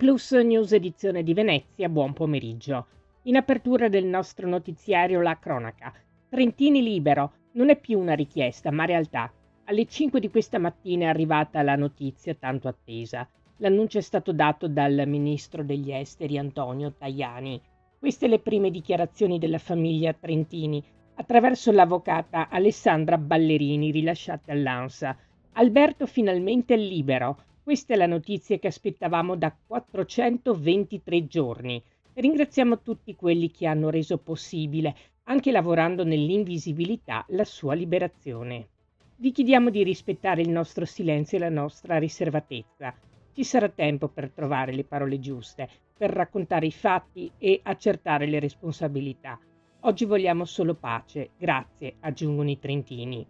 Plus News edizione di Venezia, buon pomeriggio. In apertura del nostro notiziario la cronaca. Trentini libero, non è più una richiesta ma realtà. Alle 5 di questa mattina è arrivata la notizia tanto attesa. L'annuncio è stato dato dal ministro degli esteri Antonio Tajani. Queste le prime dichiarazioni della famiglia Trentini attraverso l'avvocata Alessandra Ballerini rilasciate all'ANSA. Alberto finalmente è libero. Questa è la notizia che aspettavamo da 423 giorni. Ringraziamo tutti quelli che hanno reso possibile, anche lavorando nell'invisibilità, la sua liberazione. Vi chiediamo di rispettare il nostro silenzio e la nostra riservatezza. Ci sarà tempo per trovare le parole giuste, per raccontare i fatti e accertare le responsabilità. Oggi vogliamo solo pace, grazie, aggiungono i trentini.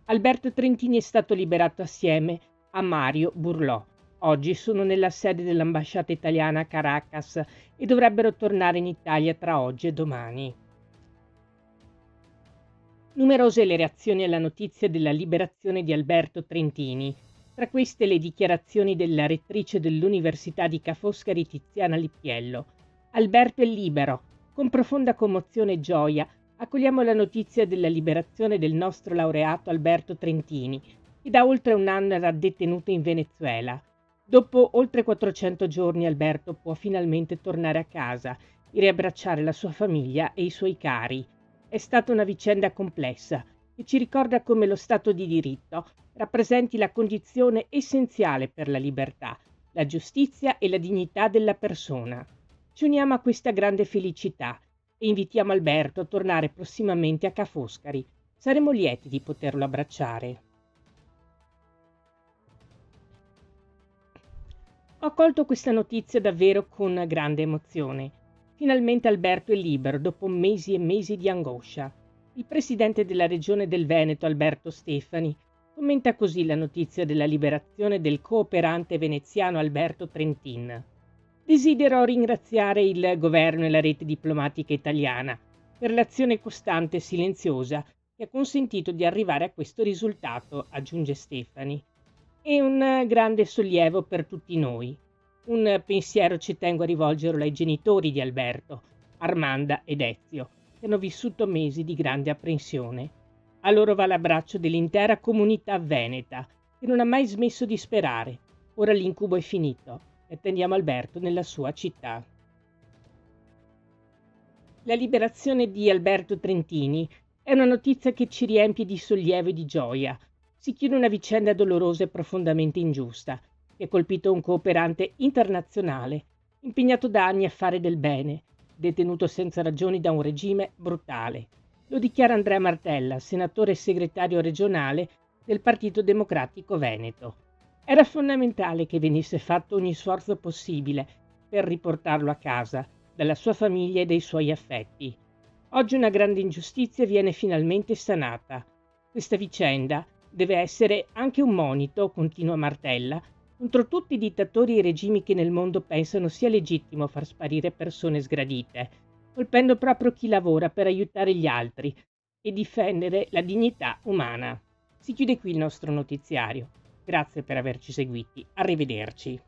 Alberto Trentini è stato liberato assieme a Mario Burlò. Oggi sono nella sede dell'ambasciata italiana a Caracas e dovrebbero tornare in Italia tra oggi e domani. Numerose le reazioni alla notizia della liberazione di Alberto Trentini. Tra queste le dichiarazioni della rettrice dell'Università di Ca' Foscari Tiziana Lippiello. Alberto è libero. Con profonda commozione e gioia accogliamo la notizia della liberazione del nostro laureato Alberto Trentini, che da oltre un anno era detenuto in Venezuela. Dopo oltre 400 giorni Alberto può finalmente tornare a casa e riabbracciare la sua famiglia e i suoi cari. È stata una vicenda complessa che ci ricorda come lo Stato di diritto rappresenti la condizione essenziale per la libertà, la giustizia e la dignità della persona. Ci uniamo a questa grande felicità e invitiamo Alberto a tornare prossimamente a Ca' Foscari. Saremo lieti di poterlo abbracciare. Ho colto questa notizia davvero con grande emozione. Finalmente Alberto è libero dopo mesi e mesi di angoscia. Il presidente della regione del Veneto, Alberto Stefani, commenta così la notizia della liberazione del cooperante veneziano Alberto Trentin. Desidero ringraziare il governo e la rete diplomatica italiana per l'azione costante e silenziosa che ha consentito di arrivare a questo risultato, aggiunge Stefani. È un grande sollievo per tutti noi. Un pensiero ci tengo a rivolgerlo ai genitori di Alberto, Armanda ed Ezio, che hanno vissuto mesi di grande apprensione. A loro va l'abbraccio dell'intera comunità veneta, che non ha mai smesso di sperare. Ora l'incubo è finito e attendiamo Alberto nella sua città. La liberazione di Alberto Trentini è una notizia che ci riempie di sollievo e di gioia. Si chiude una vicenda dolorosa e profondamente ingiusta, che ha colpito un cooperante internazionale, impegnato da anni a fare del bene, detenuto senza ragioni da un regime brutale. Lo dichiara Andrea Martella, senatore e segretario regionale del Partito Democratico Veneto. Era fondamentale che venisse fatto ogni sforzo possibile per riportarlo a casa, dalla sua famiglia e dai suoi affetti. Oggi una grande ingiustizia viene finalmente sanata. Questa vicenda deve essere anche un monito, continua Martella, contro tutti i dittatori e i regimi che nel mondo pensano sia legittimo far sparire persone sgradite, colpendo proprio chi lavora per aiutare gli altri e difendere la dignità umana. Si chiude qui il nostro notiziario. Grazie per averci seguiti. Arrivederci.